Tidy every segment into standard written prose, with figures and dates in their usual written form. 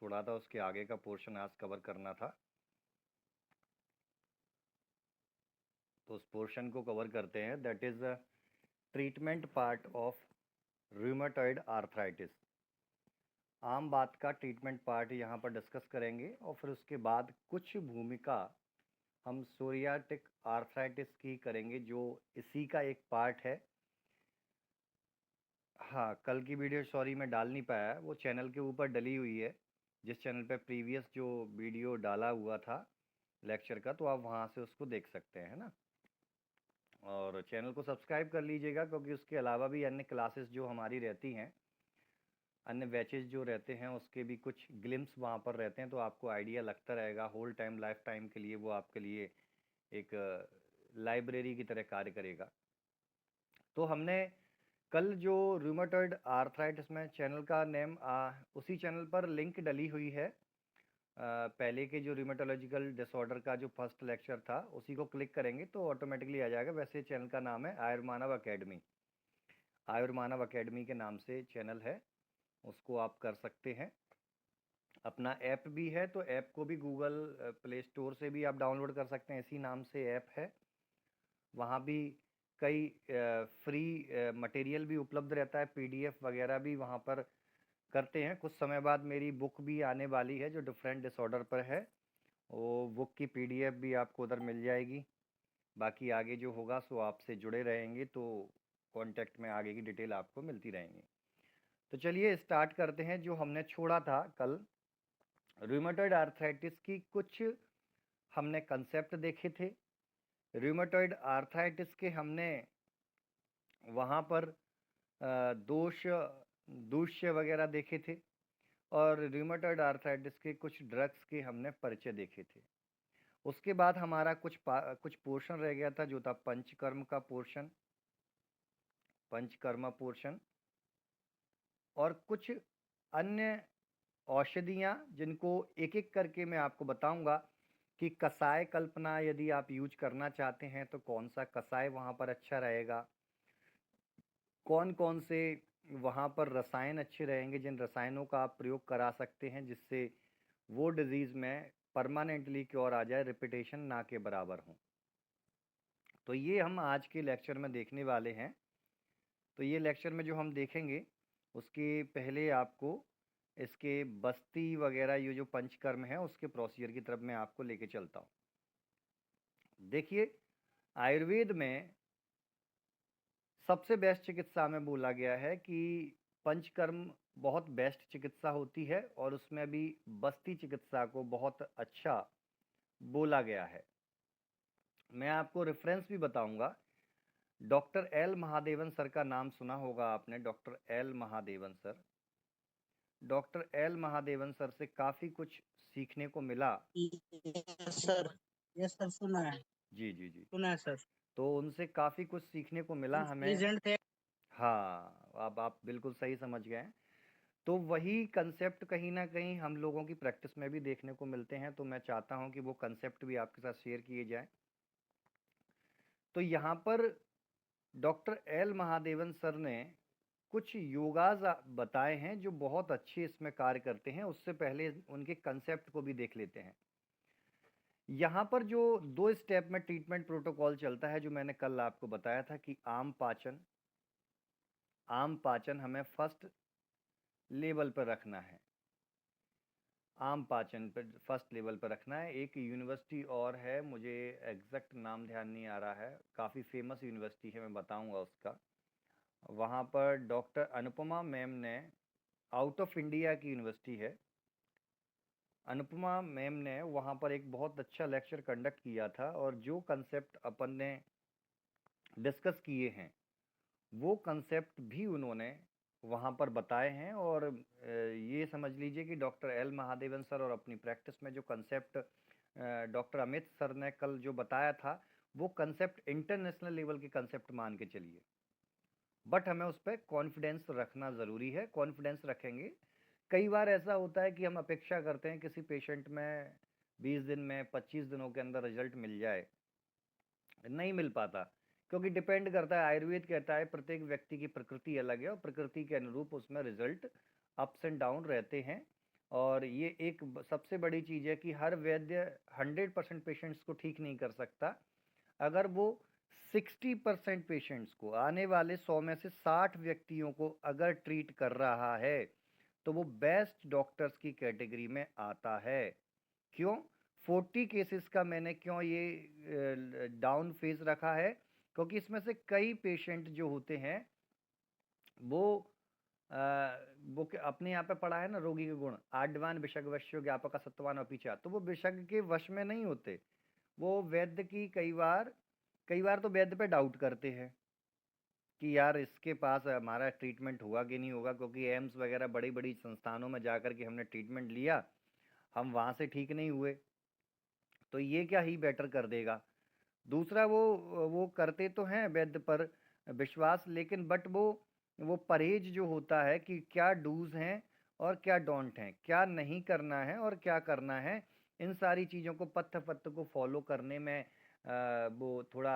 छोड़ा था उसके आगे का पोर्शन आज कवर करना था, तो उस पोर्शन को कवर करते हैं। That is treatment part of rheumatoid arthritis. आम बात का ट्रीटमेंट पार्ट यहाँ पर डिस्कस करेंगे और फिर उसके बाद कुछ भूमिका हम सोरियाटिक आर्थराइटिस की करेंगे, जो इसी का एक पार्ट है। हाँ, कल की वीडियो सॉरी मैं डाल नहीं पाया, वो चैनल के ऊपर डली हुई है, जिस चैनल पे प्रीवियस जो वीडियो डाला हुआ था लेक्चर का, तो आप वहाँ से उसको देख सकते हैं, है ना। और चैनल को सब्सक्राइब कर लीजिएगा, क्योंकि उसके अलावा भी अन्य क्लासेस जो हमारी रहती हैं, अन्य बैचेज जो रहते हैं, उसके भी कुछ ग्लिम्स वहाँ पर रहते हैं, तो आपको आइडिया लगता रहेगा। होल टाइम लाइफ टाइम के लिए वो आपके लिए एक लाइब्रेरी की तरह कार्य करेगा। तो हमने कल जो रूमेटॉइड आर्थराइटिस में चैनल का नेम उसी चैनल पर लिंक डली हुई है। पहले के जो रूमेटोलॉजिकल डिसऑर्डर का जो फर्स्ट लेक्चर था, उसी को क्लिक करेंगे तो ऑटोमेटिकली आ जाएगा। वैसे चैनल का नाम है आयुर्मानव अकेडमी, आयुर्मानव अकेडमी के नाम से चैनल है, उसको आप कर सकते हैं। अपना ऐप भी है, तो ऐप को भी गूगल प्ले स्टोर से भी आप डाउनलोड कर सकते हैं, इसी नाम से ऐप है। वहाँ भी कई फ्री मटेरियल भी उपलब्ध रहता है, पीडीएफ वगैरह भी वहाँ पर करते हैं। कुछ समय बाद मेरी बुक भी आने वाली है जो डिफरेंट डिसऑर्डर पर है, वो बुक की पीडीएफ भी आपको उधर मिल जाएगी। बाकी आगे जो होगा सो आपसे जुड़े रहेंगे, तो कांटेक्ट में आगे की डिटेल आपको मिलती रहेंगी। तो चलिए स्टार्ट करते हैं। जो हमने छोड़ा था कल, रूमेटॉइड आर्थराइटिस की कुछ हमने कंसेप्ट देखे थे। रूमेटॉइड आर्थराइटिस के हमने वहाँ पर दोष दूष्य वगैरह देखे थे, और रूमेटॉइड आर्थराइटिस के कुछ ड्रग्स के हमने परिचय देखे थे। उसके बाद हमारा कुछ पोर्शन रह गया था, जो था पंचकर्म का पोर्शन, पंचकर्मा पोर्शन, और कुछ अन्य औषधियाँ, जिनको एक एक करके मैं आपको बताऊंगा कि कषाय कल्पना यदि आप यूज करना चाहते हैं तो कौन सा कषाय वहाँ पर अच्छा रहेगा, कौन कौन से वहाँ पर रसायन अच्छे रहेंगे, जिन रसायनों का आप प्रयोग करा सकते हैं जिससे वो डिजीज़ में परमानेंटली क्योर आ जाए, रिपीटेशन ना के बराबर हो। तो ये हम आज के लेक्चर में देखने वाले हैं। तो ये लेक्चर में जो हम देखेंगे, उसके पहले आपको इसके बस्ती वगैरह, ये जो पंचकर्म है, उसके प्रोसीजर की तरफ मैं आपको लेके चलता हूँ। देखिए, आयुर्वेद में सबसे बेस्ट चिकित्सा में बोला गया है कि पंचकर्म बहुत बेस्ट चिकित्सा होती है, और उसमें भी बस्ती चिकित्सा को बहुत अच्छा बोला गया है। मैं आपको रेफरेंस भी बताऊंगा। डॉक्टर एल महादेवन सर का नाम सुना होगा आपने, doctor L Mahadevan sir. Doctor L Mahadevan sir से काफ़ी कुछ सीखने को मिला। यस सर, यस सर, सुना है, जी जी जी। सुना है सर। तो उनसे काफ़ी कुछ सीखने को मिला हमें। प्रेजेंट थे। हाँ, अब आप बिल्कुल सही समझ गए हैं। तो वही कंसेप्ट कहीं ना कहीं हम लोगों की प्रैक्टिस में भी देखने को मिलते हैं, तो मैं चाहता हूं कि वो कंसेप्ट भी आपके साथ शेयर किए जाएं। तो यहाँ पर डॉक्टर एल महादेवन सर ने कुछ योगाज बताए हैं जो बहुत अच्छे इसमें कार्य करते हैं। उससे पहले उनके कंसेप्ट को भी देख लेते हैं। यहाँ पर जो 2 स्टेप में ट्रीटमेंट प्रोटोकॉल चलता है, जो मैंने कल आपको बताया था कि आम पाचन, आम पाचन हमें फर्स्ट लेवल पर रखना है, आम पाचन पर फर्स्ट लेवल पर रखना है। एक यूनिवर्सिटी और है, मुझे एग्जैक्ट नाम ध्यान नहीं आ रहा है, काफ़ी फेमस यूनिवर्सिटी है, मैं बताऊंगा उसका। वहाँ पर डॉक्टर अनुपमा मैम ने, आउट ऑफ इंडिया की यूनिवर्सिटी है, अनुपमा मैम ने वहाँ पर एक बहुत अच्छा लेक्चर कंडक्ट किया था, और जो कंसेप्ट अपन ने डिस्कस किए हैं, वो कंसेप्ट भी उन्होंने वहाँ पर बताए हैं। और ये समझ लीजिए कि डॉक्टर एल महादेवन सर और अपनी प्रैक्टिस में जो कंसेप्ट डॉक्टर अमित सर ने कल जो बताया था, वो कंसेप्ट इंटरनेशनल लेवल के कंसेप्ट मान के चलिए। बट हमें उस पर कॉन्फिडेंस रखना ज़रूरी है, कॉन्फिडेंस रखेंगे। कई बार ऐसा होता है कि हम अपेक्षा करते हैं किसी पेशेंट में 20 दिन में, 25 दिनों के अंदर रिजल्ट मिल जाए, नहीं मिल पाता, क्योंकि डिपेंड करता है। आयुर्वेद कहता है प्रत्येक व्यक्ति की प्रकृति अलग है, और प्रकृति के अनुरूप उसमें रिजल्ट अप्स एंड डाउन रहते हैं। और ये एक सबसे बड़ी चीज़ है कि हर वैद्य 100% पेशेंट्स को ठीक नहीं कर सकता। अगर वो 60% पेशेंट्स को, आने वाले 100 में से 60 व्यक्तियों को अगर ट्रीट कर रहा है तो वो बेस्ट डॉक्टर्स की कैटेगरी में आता है। क्यों? 40 केसेस का मैंने क्यों ये डाउन फेज रखा है? क्योंकि इसमें से कई पेशेंट जो होते हैं वो अ, अपने यहाँ पे पढ़ा है ना, रोगी के गुण आड्वान विषग वश्यो ज्ञापक सत्वान अपीचा, तो वो विषग के वश में नहीं होते। वो वैद्य की कई बार तो वैद्य पे डाउट करते हैं कि यार इसके पास हमारा ट्रीटमेंट हुआ कि नहीं होगा, क्योंकि एम्स वगैरह बड़ी बड़ी संस्थानों में जाकर के हमने ट्रीटमेंट लिया, हम वहाँ से ठीक नहीं हुए, तो ये क्या ही बेटर कर देगा। दूसरा वो करते तो हैं वैद्य पर विश्वास, लेकिन बट वो परहेज जो होता है कि क्या डूज हैं और क्या डोंट हैं, क्या नहीं करना है और क्या करना है, इन सारी चीज़ों को पत्थ पत्थ को फॉलो करने में वो थोड़ा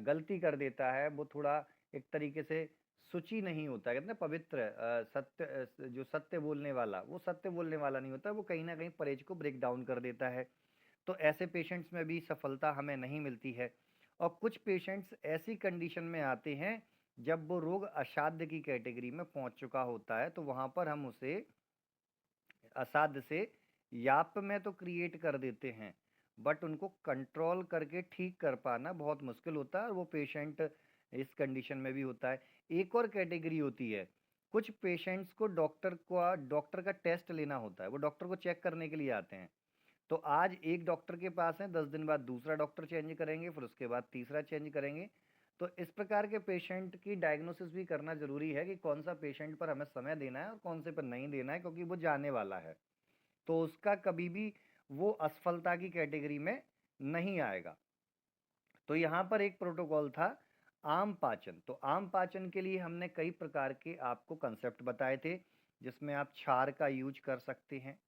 गलती कर देता है। वो थोड़ा एक तरीके से शुचि नहीं होता है, कहते हैं पवित्र जो सत्य बोलने वाला, वो सत्य बोलने वाला नहीं होता, वो कहीं ना कहीं परहेज को ब्रेक डाउन कर देता है। तो ऐसे पेशेंट्स में भी सफलता हमें नहीं मिलती है। और कुछ पेशेंट्स ऐसी कंडीशन में आते हैं जब वो रोग असाध्य की कैटेगरी में पहुंच चुका होता है, तो वहां पर हम उसे असाध्य से याप में तो क्रिएट कर देते हैं, बट उनको कंट्रोल करके ठीक कर पाना बहुत मुश्किल होता है, और वो पेशेंट इस कंडीशन में भी होता है। एक और कैटेगरी होती है, कुछ पेशेंट्स को डॉक्टर का टेस्ट लेना होता है, वो डॉक्टर को चेक करने के लिए आते हैं। तो आज एक डॉक्टर के पास है, 10 दिन बाद दूसरा डॉक्टर चेंज करेंगे, फिर उसके बाद तीसरा चेंज करेंगे। तो इस प्रकार के पेशेंट की डायग्नोसिस भी करना ज़रूरी है कि कौन सा पेशेंट पर हमें समय देना है और कौन से पर नहीं देना है, क्योंकि वो जाने वाला है, तो उसका कभी भी वो असफलता की कैटेगरी में नहीं आएगा। तो यहाँ पर एक प्रोटोकॉल था आम पाचन। तो आम पाचन के लिए हमने कई प्रकार के आपको कंसेप्ट बताए थे, जिसमें आप क्षार का यूज कर सकते हैं,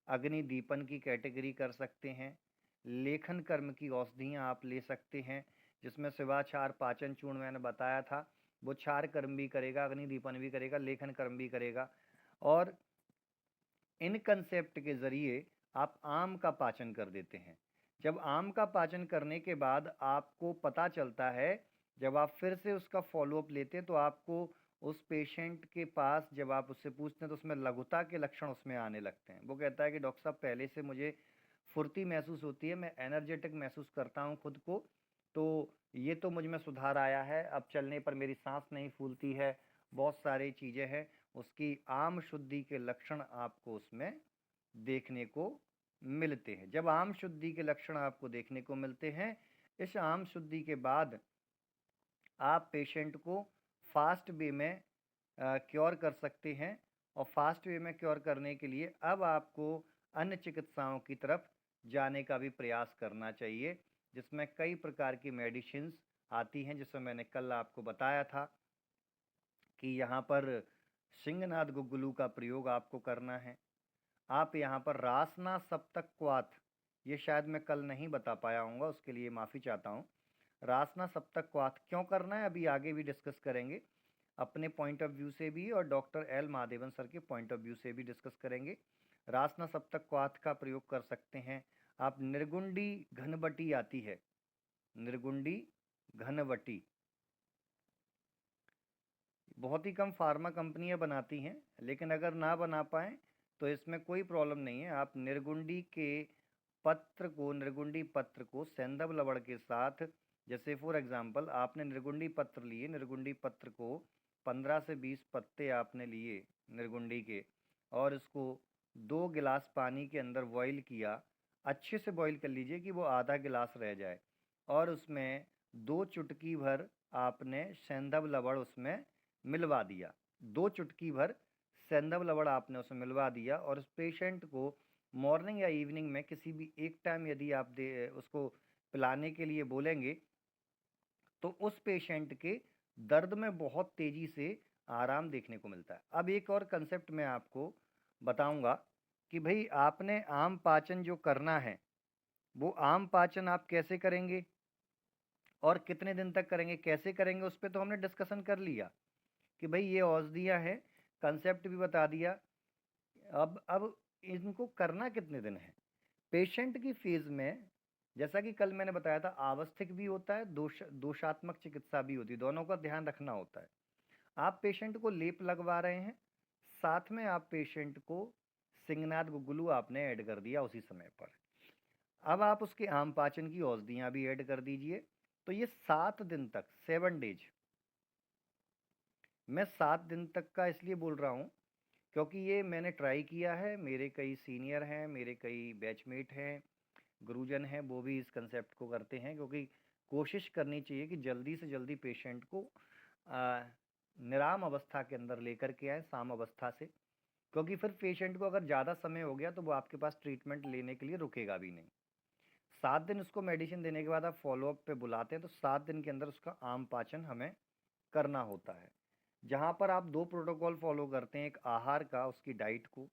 अग्नि दीपन की कैटेगरी कर सकते हैं, लेखन कर्म की औषधियाँ आप ले सकते हैं, जिसमें शिवाचार पाचन चूर्ण मैंने बताया था, वो क्षार कर्म भी करेगा, अग्नि दीपन भी करेगा, लेखन कर्म भी करेगा। और इन कंसेप्ट के ज़रिए आप आम का पाचन कर देते हैं। जब आम का पाचन करने के बाद आपको पता चलता है, जब आप फिर से उसका फॉलोअप लेते हैं, तो आपको उस पेशेंट के पास जब आप उससे पूछते हैं तो उसमें लघुता के लक्षण उसमें आने लगते हैं। वो कहता है कि डॉक्टर साहब पहले से मुझे फुर्ती महसूस होती है, मैं एनर्जेटिक महसूस करता हूँ खुद को, तो ये तो मुझ में सुधार आया है, अब चलने पर मेरी सांस नहीं फूलती है, बहुत सारी चीज़ें हैं। उसकी आम शुद्धि के लक्षण आपको उसमें देखने को मिलते हैं। जब आम शुद्धि के लक्षण आपको देखने को मिलते हैं, इस आम शुद्धि के बाद आप पेशेंट को फास्ट वे में क्योर कर सकते हैं। और फास्ट वे में क्योर करने के लिए अब आपको अन्य चिकित्साओं की तरफ जाने का भी प्रयास करना चाहिए, जिसमें कई प्रकार की मेडिसिन्स आती हैं, जिसमें मैंने कल आपको बताया था कि यहाँ पर सिंहनाद गुग्गुलू का प्रयोग आपको करना है। आप यहाँ पर रासना सप्तक क्वाथ, ये शायद मैं कल नहीं बता पाया हूँगा, उसके लिए माफ़ी चाहता हूँ। रासना सप्तक क्वाथ क्यों करना है अभी आगे भी डिस्कस करेंगे, अपने पॉइंट ऑफ व्यू से भी और डॉक्टर एल महादेवन सर के पॉइंट ऑफ व्यू से भी डिस्कस करेंगे। रासना सप्तक क्वाथ का प्रयोग कर सकते हैं आप। निर्गुंडी घनवटी आती है, निर्गुंडी घनवटी बहुत ही कम फार्मा कंपनियां बनाती हैं, लेकिन अगर ना बना पाएँ तो इसमें कोई प्रॉब्लम नहीं है। आप निर्गुंडी पत्र को सेंधव लवण के साथ, जैसे फॉर एग्जांपल आपने निर्गुंडी पत्र लिए, निर्गुंडी पत्र को 15 से 20 पत्ते आपने लिए निर्गुंडी के, और इसको 2 गिलास पानी के अंदर बॉईल किया, अच्छे से बॉईल कर लीजिए कि वो आधा गिलास रह जाए, और उसमें 2 चुटकी भर आपने सेंधव लवण उसमें मिलवा दिया। 2 चुटकी भर सेंधव लवण आपने उसमें मिलवा दिया, और उस पेशेंट को मॉर्निंग या इवनिंग में किसी भी एक टाइम यदि आप उसको पिलाने के लिए बोलेंगे, तो उस पेशेंट के दर्द में बहुत तेज़ी से आराम देखने को मिलता है। अब एक और कंसेप्ट मैं आपको बताऊंगा कि भाई आपने आम पाचन जो करना है, वो आम पाचन आप कैसे करेंगे और कितने दिन तक करेंगे, कैसे करेंगे, उस पर तो हमने डिस्कशन कर लिया कि भाई ये औषधियाँ हैं, कंसेप्ट भी बता दिया। अब इनको करना कितने दिन है। पेशेंट की फेज में जैसा कि कल मैंने बताया था, आवस्थिक भी होता है, दोषात्मक चिकित्सा भी होती है, दोनों का ध्यान रखना होता है। आप पेशेंट को लेप लगवा रहे हैं, साथ में आप पेशेंट को सिंगनाथ गुगुलू आपने ऐड कर दिया उसी समय पर। अब आप उसके आम पाचन की औषधियाँ भी ऐड कर दीजिए। तो ये 7 दिन तक, 7 डेज, मैं 7 दिन तक का इसलिए बोल रहा हूँ क्योंकि ये मैंने ट्राई किया है, मेरे कई सीनियर हैं, मेरे कई बैचमेट हैं, गुरुजन हैं, वो भी इस कंसेप्ट को करते हैं, क्योंकि कोशिश करनी चाहिए कि जल्दी से जल्दी पेशेंट को निराम अवस्था के अंदर लेकर के आए, साम अवस्था से, क्योंकि फिर पेशेंट को अगर ज़्यादा समय हो गया तो वो आपके पास ट्रीटमेंट लेने के लिए रुकेगा भी नहीं। 7 दिन उसको मेडिसिन देने के बाद आप फॉलोअप पे बुलाते हैं, तो 7 दिन के अंदर उसका आम पाचन हमें करना होता है, जहाँ पर आप 2 प्रोटोकॉल फॉलो करते हैं, एक आहार का, उसकी डाइट को,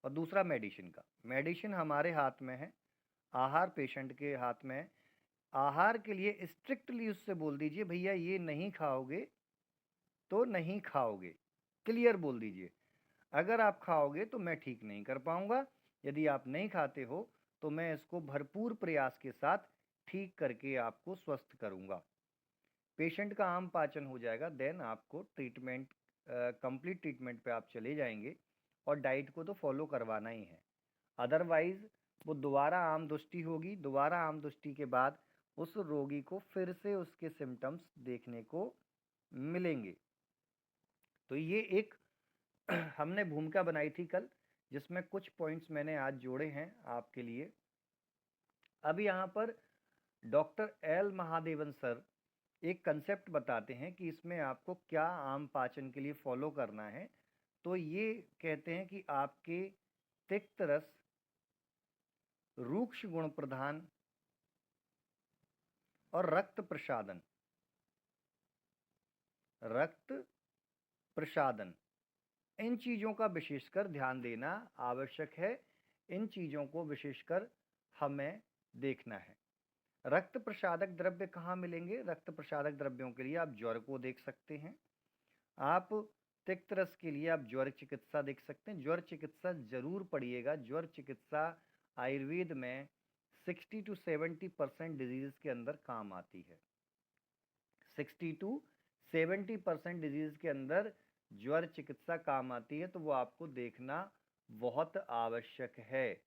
और दूसरा मेडिसिन का। मेडिसिन हमारे हाथ में है, आहार पेशेंट के हाथ में है। आहार के लिए स्ट्रिक्टली उससे बोल दीजिए, भैया ये नहीं खाओगे तो नहीं खाओगे, क्लियर बोल दीजिए। अगर आप खाओगे तो मैं ठीक नहीं कर पाऊंगा, यदि आप नहीं खाते हो तो मैं इसको भरपूर प्रयास के साथ ठीक करके आपको स्वस्थ करूंगा। पेशेंट का आम पाचन हो जाएगा, देन आपको ट्रीटमेंट, कंप्लीट ट्रीटमेंट पे आप चले जाएंगे, और डाइट को तो फॉलो करवाना ही है। अदरवाइज वो दोबारा आम दृष्टि होगी, दोबारा आम दृष्टि के बाद उस रोगी को फिर से उसके सिम्टम्स देखने को मिलेंगे। तो ये एक हमने भूमिका बनाई थी कल, जिसमें कुछ पॉइंट्स मैंने आज जोड़े हैं आपके लिए। अब यहाँ पर डॉक्टर एल महादेवन सर एक कंसेप्ट बताते हैं कि इसमें आपको क्या आम पाचन के लिए फॉलो करना है। तो ये कहते हैं कि आपके तिक्त रस, रूक्ष गुण प्रधान और रक्त प्रसादन, इन चीज़ों का विशेषकर ध्यान देना आवश्यक है। इन चीज़ों को विशेषकर हमें देखना है। रक्त प्रसादक द्रव्य कहाँ मिलेंगे? रक्त प्रसादक द्रव्यों के लिए आप ज्वर को देख सकते हैं, आप तिक्त रस के लिए आप ज्वर चिकित्सा देख सकते हैं। ज्वर चिकित्सा जरूर पढ़िएगा। ज्वर चिकित्सा आयुर्वेद में 60 to 70% डिजीज के अंदर काम आती है। 60 to 70% डिजीज के अंदर ज्वर चिकित्सा काम आती है, तो वो आपको देखना बहुत आवश्यक है।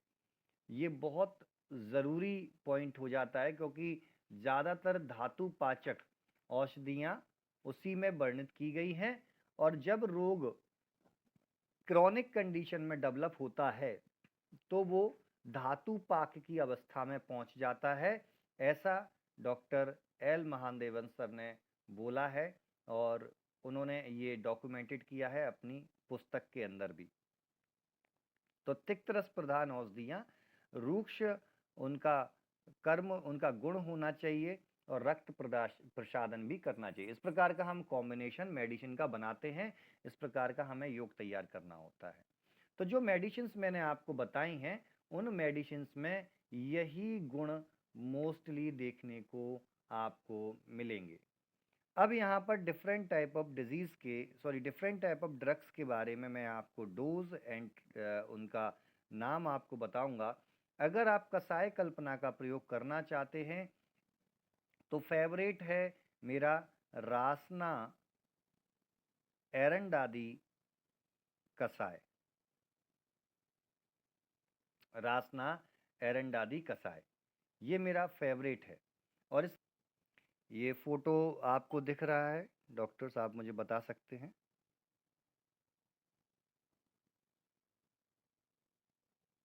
ये बहुत ज़रूरी पॉइंट हो जाता है, क्योंकि ज़्यादातर धातु पाचक औषधियाँ उसी में वर्णित की गई हैं, और जब रोग क्रॉनिक कंडीशन में डेवलप होता है तो वो धातु पाक की अवस्था में पहुंच जाता है। ऐसा डॉक्टर एल महादेवन सर ने बोला है, और उन्होंने ये डॉक्यूमेंटेड किया है अपनी पुस्तक के अंदर भी। तो तिक्त रस प्रधान औषधियाँ, रूक्ष उनका कर्म, उनका गुण होना चाहिए, और रक्त प्रसादन भी करना चाहिए। इस प्रकार का हम कॉम्बिनेशन मेडिसिन का बनाते हैं, इस प्रकार का हमें योग तैयार करना होता है। तो जो मेडिसिन्स मैंने आपको बताई हैं, उन मेडिसिन्स में यही गुण मोस्टली देखने को आपको मिलेंगे। अब यहाँ पर डिफरेंट टाइप ऑफ डिजीज़ के, डिफरेंट टाइप ऑफ ड्रग्स के बारे में मैं आपको डोज एंड उनका नाम आपको बताऊंगा। अगर आप कसाय कल्पना का प्रयोग करना चाहते हैं तो फेवरेट है मेरा रासना एरंडादी कसाय, रासना एरंडादी कसाय, ये मेरा फेवरेट है। और इस ये फोटो आपको दिख रहा है डॉक्टर साहब, मुझे बता सकते हैं?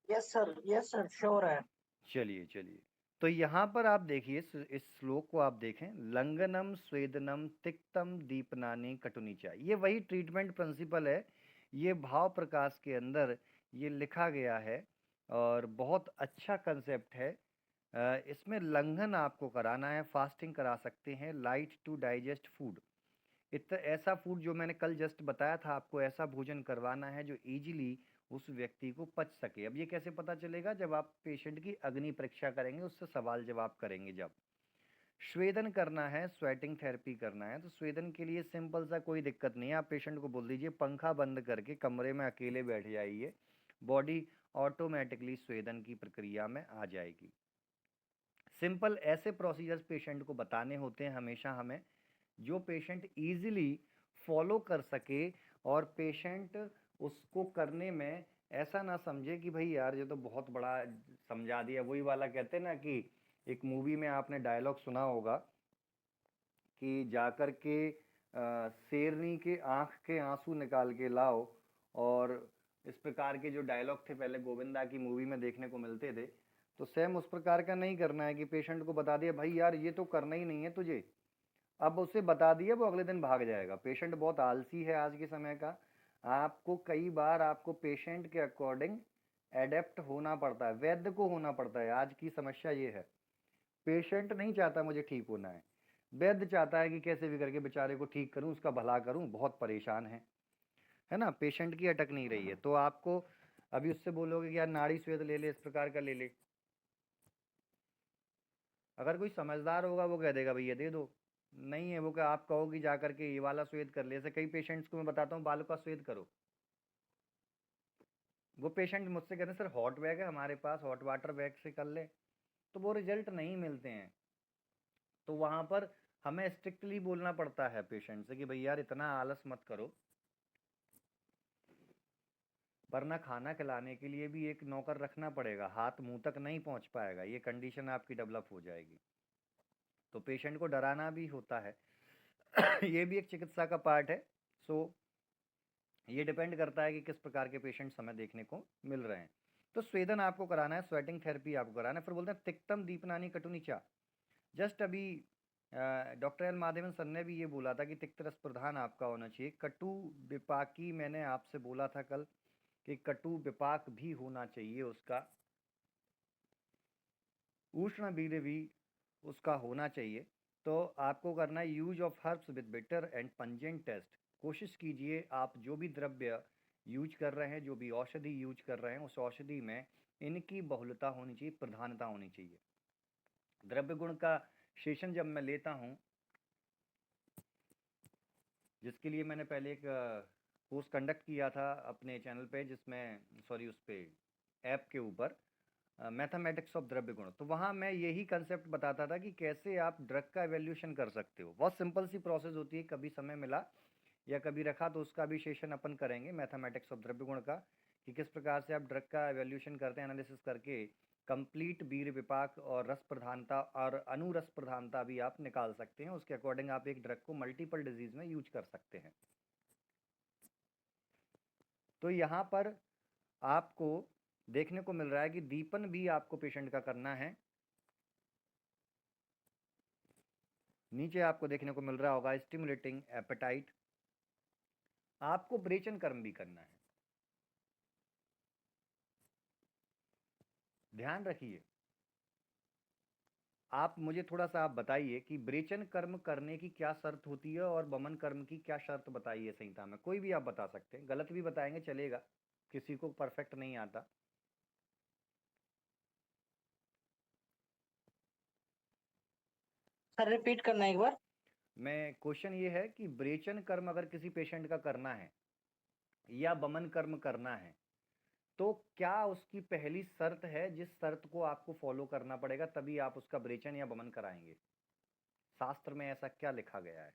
यस सर श्योर है। चलिए चलिए, तो यहाँ पर आप देखिए, इस श्लोक को आप देखें, लंगनम स्वेदनम तिक्तम दीपनानी कटुनीचा, ये वही ट्रीटमेंट प्रिंसिपल है, ये भाव प्रकाश के अंदर ये लिखा गया है, और बहुत अच्छा कंसेप्ट है। इसमें लंघन आपको कराना है, फास्टिंग करा सकते हैं, लाइट टू डाइजेस्ट फूड, ऐसा फूड जो मैंने कल जस्ट बताया था आपको, ऐसा भोजन करवाना है जो इजीली उस व्यक्ति को पच सके। अब ये कैसे पता चलेगा? जब आप पेशेंट की अग्नि परीक्षा करेंगे, उससे सवाल जवाब करेंगे जब। स्वेदन करना है, स्वेटिंग थेरेपी करना है, तो स्वेदन के लिए सिंपल सा कोई दिक्कत नहीं है। आप पेशेंट को बोल दीजिए पंखा बंद करके कमरे में अकेले बैठ जाइए, बॉडी ऑटोमेटिकली स्वेदन की प्रक्रिया में आ जाएगी। सिंपल ऐसे प्रोसीजर्स पेशेंट को बताने होते हैं हमेशा हमें, जो पेशेंट इजीली फॉलो कर सके और पेशेंट उसको करने में ऐसा ना समझे कि भाई यार ये तो बहुत बड़ा समझा दिया। वही वाला कहते हैं ना कि एक मूवी में आपने डायलॉग सुना होगा कि जाकर के शेरनी के आंख के आंसू निकाल के लाओ, और इस प्रकार के जो डायलॉग थे पहले गोविंदा की मूवी में देखने को मिलते थे। तो सेम उस प्रकार का नहीं करना है कि पेशेंट को बता दिया भाई यार ये तो करना ही नहीं है तुझे, अब उसे बता दिया वो अगले दिन भाग जाएगा। पेशेंट बहुत आलसी है आज के समय का। आपको कई बार आपको पेशेंट के अकॉर्डिंग एडेप्ट होना पड़ता है, वैद्य को होना पड़ता है। आज की समस्या ये है, पेशेंट नहीं चाहता मुझे ठीक होना है, वैद्य चाहता है कि कैसे भी करके बेचारे को ठीक करूं, उसका भला करूं, बहुत परेशान है ना। पेशेंट की अटक नहीं रही है। तो आपको अभी उससे बोलोगे कि यार नाड़ी स्वेद ले ले, इस प्रकार का ले ले, अगर कोई समझदार होगा वो कह देगा भैया दे दो। नहीं है वो क्या, आप कहो कि जाकर के ये वाला स्वेद कर ले। ऐसे कई पेशेंट्स को मैं बताता हूँ बालों का स्वेद करो, वो पेशेंट मुझसे कहते हैं सर हॉट बैग है हमारे पास, हॉट वाटर बैग से कर ले, तो वो रिजल्ट नहीं मिलते हैं। तो वहाँ पर हमें स्ट्रिक्टली बोलना पड़ता है पेशेंट से कि भाई यार इतना आलस मत करो, वरना खाना खिलाने के लिए भी एक नौकर रखना पड़ेगा, हाथ मुंह तक नहीं पहुंच पाएगा, ये कंडीशन आपकी डेवलप हो जाएगी। तो पेशेंट को डराना भी होता है ये भी एक चिकित्सा का पार्ट है। सो ये डिपेंड करता है कि किस प्रकार के पेशेंट्स हमें देखने को मिल रहे हैं। तो स्वेदन आपको कराना है, स्वेटिंग थेरेपी आपको कराना है। फिर बोलते हैं तिक्तम दीपनानी कटुनिचा। जस्ट अभी डॉक्टर एल माधवन सर ने भी ये बोला था कि तिक्त रस प्रधान आपका होना चाहिए। कटु विपाकी मैंने आपसे बोला था कल कि कटु विपाक भी होना चाहिए उसका, उष्ण वीर्य भी उसका होना चाहिए। तो आपको करना है use of herbs with bitter and pungent taste. कोशिश कीजिए आप जो भी द्रव्य यूज कर रहे हैं, जो भी औषधि यूज कर रहे हैं, उस औषधि में इनकी बहुलता होनी चाहिए, प्रधानता होनी चाहिए। द्रव्य गुण का शेषण जब मैं लेता हूँ, जिसके लिए मैंने पहले एक कोर्स कंडक्ट किया था अपने चैनल पे, जिसमें सॉरी उस पे ऐप के ऊपर मैथमेटिक्स ऑफ द्रव्य गुण, तो वहाँ मैं यही कंसेप्ट बताता था कि कैसे आप ड्रग का एवेल्यूशन कर सकते हो। बहुत सिंपल सी प्रोसेस होती है, कभी समय मिला या कभी रखा तो उसका भी सेशन अपन करेंगे मैथमेटिक्स ऑफ द्रव्य गुण का, कि किस प्रकार से आप ड्रग का एवेल्यूशन करते हैं, एनालिसिस करके कंप्लीट वीर्य विपाक और रस प्रधानता और अनुरस प्रधानता भी आप निकाल सकते हैं। उसके अकॉर्डिंग आप एक ड्रग को मल्टीपल डिजीज में यूज कर सकते हैं। तो यहाँ पर आपको देखने को मिल रहा है कि दीपन भी आपको पेशेंट का करना है। नीचे आपको देखने को मिल रहा होगा स्टिमुलेटिंग एपेटाइट, आपको ब्रेचन कर्म भी करना है। ध्यान रखिए, आप मुझे थोड़ा सा आप बताइए कि ब्रेचन कर्म करने की क्या शर्त होती है और बमन कर्म की क्या शर्त बताई है संहिता में। कोई भी आप बता सकते हैं, गलत भी बताएंगे चलेगा, किसी को परफेक्ट नहीं आता। सर रिपीट करना एक बार। मैं क्वेश्चन ये है कि ब्रेचन कर्म अगर किसी पेशेंट का करना है या बमन कर्म करना है, तो क्या उसकी पहली शर्त है जिस शर्त को आपको फॉलो करना पड़ेगा तभी आप उसका ब्रेचन या बमन कराएंगे। शास्त्र में ऐसा क्या लिखा गया है?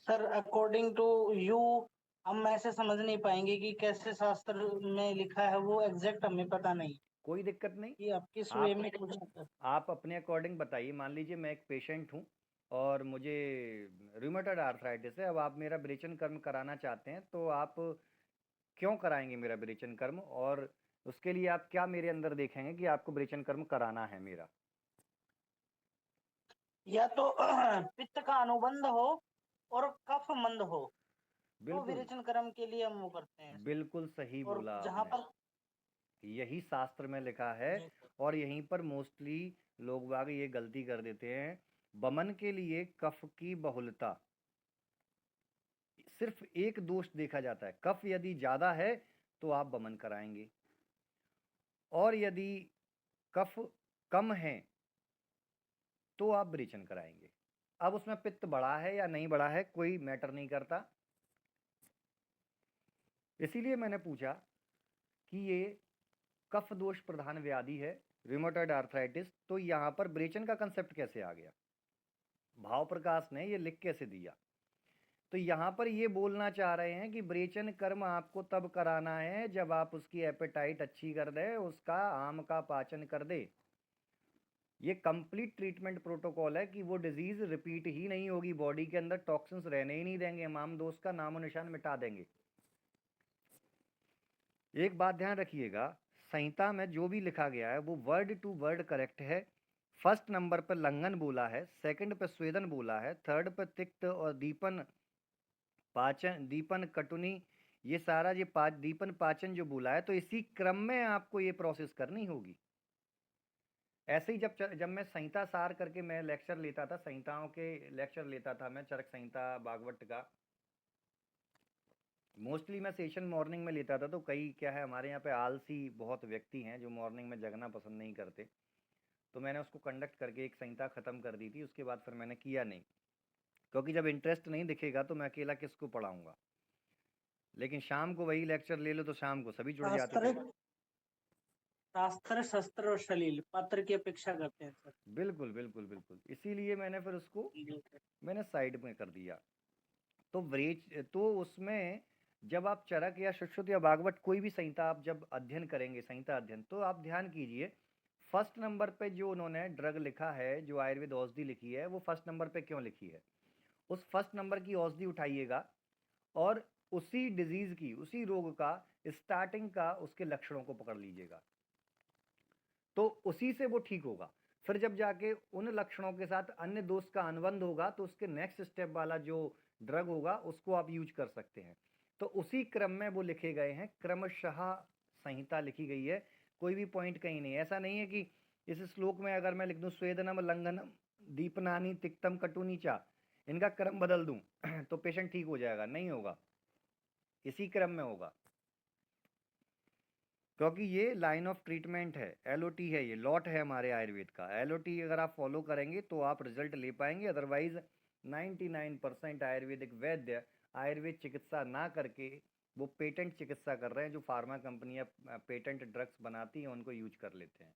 सर अकॉर्डिंग टू यू हम ऐसे समझ नहीं पाएंगे कि कैसे शास्त्र में लिखा है, वो एग्जैक्ट हमें पता नहीं कोई दिक्कत नहीं, कि आप किस वे आप में पूछा। आप अपने अकॉर्डिंग बताइए। मान लीजिए मैं एक पेशेंट हूँ और मुझे रूमेटॉइड आर्थराइटिस है, अब आप मेरा ब्रेचन कर्म कराना चाहते हैं, तो आप क्यों कराएंगे मेरा ब्रेचन कर्म, और उसके लिए आप क्या मेरे अंदर देखेंगे कि आपको ब्रेचन कर्म कराना है मेरा? या तो पित्त का अनुबंध हो और कफ मंद हो, तो बिल्कुल, विरेचन कर्म के लिए हम वो करते हैं। बिल्कुल सही और बोला जहाँ आपने, पर यही शास्त्र में लिखा है। जी सर। और यहीं पर मोस्टली लोग बाग ये गलती कर देते हैं। बमन के लिए कफ की बहुलता, सिर्फ एक दोष देखा जाता है, कफ यदि ज्यादा है तो आप बमन कराएंगे, और यदि कफ कम है तो आप ब्रेचन कराएंगे। अब उसमें पित्त बढ़ा है या नहीं बढ़ा है कोई मैटर नहीं करता। इसीलिए मैंने पूछा कि ये कफ दोष प्रधान व्याधि है, रूमेटॉइड आर्थराइटिस, तो यहाँ पर ब्रेचन का कंसेप्ट कैसे आ गया, भाव प्रकाश ने ये लिख कैसे दिया। तो यहाँ पर ये बोलना चाह रहे हैं कि ब्रेचन कर्म आपको तब कराना है जब आप उसकी एपेटाइट अच्छी कर दे, उसका आम का पाचन कर दे। ये कंप्लीट ट्रीटमेंट प्रोटोकॉल है कि वो डिजीज रिपीट ही नहीं होगी, बॉडी के अंदर टॉक्सिन्स रहने ही नहीं देंगे, माम दोष का नामो निशान मिटा देंगे। एक बात ध्यान रखिएगा, संहिता में जो भी लिखा गया है वो वर्ड टू वर्ड करेक्ट है। फर्स्ट नंबर पर लंघन बोला है, सेकंड पे स्वेदन बोला है, थर्ड पे तिक्त और दीपन पाचन, दीपन कटुनी, ये सारा ये दीपन पाचन जो बोला है, तो इसी क्रम में आपको ये प्रोसेस करनी होगी। ऐसे ही जब मैं संहिता सार करके मैं लेक्चर लेता था, संहिताओं के लेक्चर लेता था मैं, चरक संहिता भागवत का, मोस्टली मैं सेशन मॉर्निंग में लेता था। तो कई क्या है, हमारे यहाँ पे आलसी बहुत व्यक्ति हैं जो मॉर्निंग में जगना पसंद नहीं करते, तो मैंने उसको कंडक्ट करके एक संहिता ख़त्म कर दी थी। उसके बाद फिर मैंने किया नहीं, क्योंकि जब इंटरेस्ट नहीं दिखेगा तो मैं अकेला किसको पढ़ाऊँगा। लेकिन शाम को वही लेक्चर ले लो तो शाम को सभी जुड़ जाते थे। शास्त्र शस्त्र और सलील पात्र की अपेक्षा करते हैं सर। बिल्कुल बिल्कुल बिल्कुल, इसीलिए मैंने फिर उसको मैंने साइड में कर दिया। तो तो उसमें जब आप चरक या सुश्रुत या भागवत कोई भी संहिता आप जब अध्ययन करेंगे, संहिता अध्ययन, तो आप ध्यान कीजिए फर्स्ट नंबर पे जो उन्होंने ड्रग लिखा है, जो आयुर्वेद औषधि लिखी है, वो फर्स्ट नंबर पे क्यों लिखी है, उस फर्स्ट नंबर की औषधि उठाइएगा और उसी डिजीज की, उसी रोग का स्टार्टिंग का उसके लक्षणों को पकड़ लीजिएगा, तो उसी से वो ठीक होगा। फिर जब जाके उन लक्षणों के साथ अन्य दोष का अनुबंध होगा तो उसके नेक्स्ट स्टेप वाला जो ड्रग होगा उसको आप यूज कर सकते हैं। तो उसी क्रम में वो लिखे गए हैं, क्रमशः संहिता लिखी गई है, कोई भी पॉइंट कहीं नहीं। ऐसा नहीं है कि इस श्लोक में अगर मैं लिख दूं स्वेदनम लंघनम दीपनानी तिक्तम कटुनीचा, इनका क्रम बदल दूं तो पेशेंट ठीक हो जाएगा, नहीं होगा, इसी क्रम में होगा, क्योंकि ये लाइन ऑफ ट्रीटमेंट है, एलओटी है, ये लॉट है हमारे आयुर्वेद का। एलओटी अगर आप फॉलो करेंगे तो आप रिजल्ट ले पाएंगे, अदरवाइज 99% आयुर्वेदिक वैद्य आयुर्वेद चिकित्सा ना करके वो पेटेंट चिकित्सा कर रहे हैं, जो फार्मा कंपनियां पेटेंट ड्रग्स बनाती हैं उनको यूज कर लेते हैं।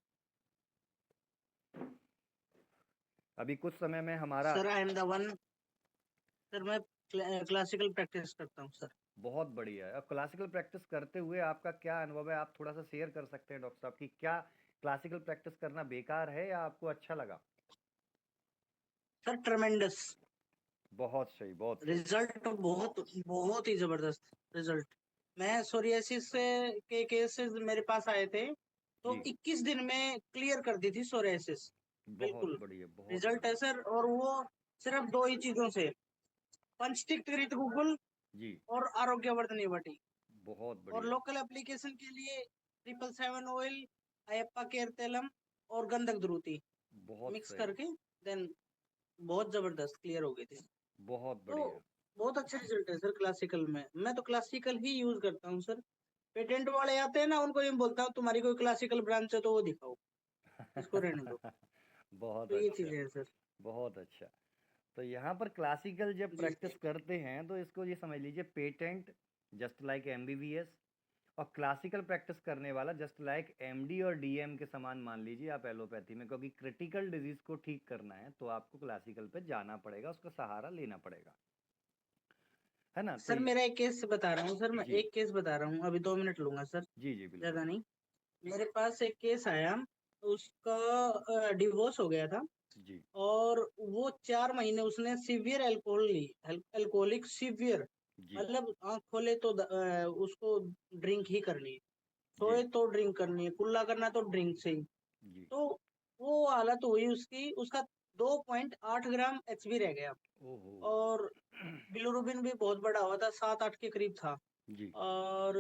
अभी कुछ समय में हमारा sir I am the one, sir मैं क्लासिकल प्रैक्टिस करता हूँ सर। बहुत बढ़िया है। अब क्लासिकल प्रैक्टिस करते हुए आपका क्या अनुभव है, आप थोड़ा सा शेयर कर सकते हैं डॉक्टर साहब कि क्या क्लासिकल प्रैक्टिस करना बेकार है या आपको अच्छा लगा? सर ट्रेमेंडस बहुत सही, बहुत सही। रिजल्ट, बहुत बहुत ही जबरदस्त रिजल्ट। मैं सोरियासिस के केसेस मेरे पास आए थे तो जी 21 दिन में क्लियर कर दी थी सोरियासिस, बहुत बिल्कुल बढ़िया, बहुत रिजल्ट है बढ़िया। सर। और वो सिर्फ 2 ही चीजों से, पंचतिक्त गूगल जी और आरोग्यवर्धनी बटी। बहुत और बढ़िया, लोकल एप्लीकेशन के लिए 777 ऑयल, अयप्पा केयर तेलम और गंधक द्रुति बहुत मिक्स सही, करके देन बहुत जबरदस्त क्लियर हो गए थे। बहुत तो बढ़िया। बहुत अच्छा रिजल्ट है सर क्लासिकल में। मैं तो क्लासिकल ही यूज करता हूँ सर। पेटेंट वाले आते हैं ना, उनको ये बोलता हूँ तुम्हारी कोई क्लासिकल ब्रांच है तो वो दिखाओ, इसको रहने दो। बहुत तो ये अच्छा, चीज है सर। बहुत अच्छा। तो यहाँ पर क्लासिकल जब जी प्रैक्टिस करते हैं तो इसको ये समझ लीजिए पेटेंट जस्ट लाइक एमबीबीएस, और क्लासिकल प्रैक्टिस करने वाला जस्ट लाइक एमडी और डीएम के समान मान लीजिए आप एलोपैथी में, क्योंकि क्रिटिकल डिजीज को ठीक करना है तो आपको क्लासिकल पे जाना पड़ेगा, उसका सहारा लेना पड़ेगा, है ना। तो सर मेरा एक केस बता रहा हूँ सर, मैं जी एक केस बता रहा हूँ, अभी 2 मिनट लूंगा सर, जी जी ज्यादा बिल्कुल। नहीं। मेरे पास एक केस आया, उसका डिवोर्स हो गया था जी और वो 4 महीने उसने सीवियर अल्कोहल ली, अल्कोहलिक सीवियर, जी मतलब आँख खोले तो उसको ड्रिंक ही करनी है, जी सोए तो ड्रिंक करनी है, कुल्ला करना तो ड्रिंक से ही। जी। तो वो हालत हुई उसकी, उसका 2.8 ग्राम एचबी रह गया ओहो। और बिलिरुबिन भी बहुत बड़ा हुआ था, 7-8 के करीब था जी और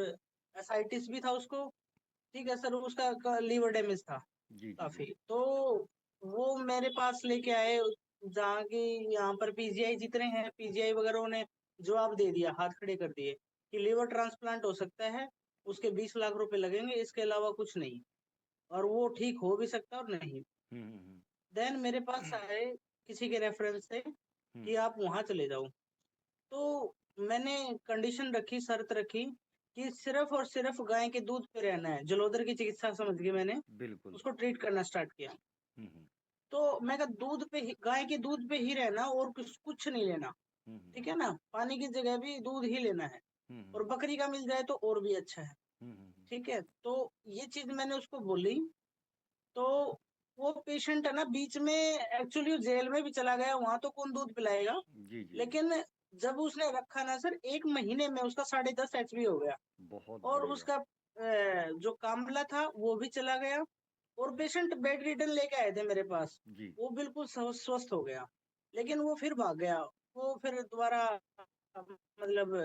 एसाइटिस भी था उसको। ठीक है सर, उसका लीवर डैमेज था जी जी जी। काफी। तो वो मेरे पास लेके आए, जहाँ की यहाँ पर पीजीआई जितने हैं, पीजीआई वगैरह ने जवाब दे दिया, हाथ खड़े कर दिए कि लीवर ट्रांसप्लांट हो सकता है, उसके 20 लाख रुपए लगेंगे, इसके अलावा कुछ नहीं। और वो ठीक हो भी सकता है और नहीं। हम्म। देन मेरे पास आए किसी के रेफरेंस से कि आप वहां चले जाओ। तो मैंने कंडीशन रखी, शर्त रखी कि सिर्फ और सिर्फ गाय के दूध पे रहना है। जलोदर की चिकित्सा समझ के मैंने बिल्कुल। उसको ट्रीट करना स्टार्ट किया। हम्म। तो मैं कहा दूध पे ही, गाय के दूध पे ही रहना और कुछ नहीं लेना। ठीक हम्म। है ना, पानी की जगह भी दूध ही लेना है। और हम्म। बकरी का मिल जाए तो और भी अच्छा है। हम्म। ठीक है, तो ये चीज मैंने उसको बोली। तो वो पेशेंट है ना, बीच में एक्चुअली जेल में भी चला गया, वहां तो कौन दूध पिलाएगा। जी जी। लेकिन जब उसने रखा ना सर, 1 महीने में उसका 10.5 HB हो गया। बहुत और बढ़िया। उसका जो कामला था वो भी चला गया। और पेशेंट बेड रिडन लेके आए थे मेरे पास, जी। वो बिल्कुल स्वस्थ हो गया। लेकिन वो फिर भाग गया। वो फिर दोबारा मतलब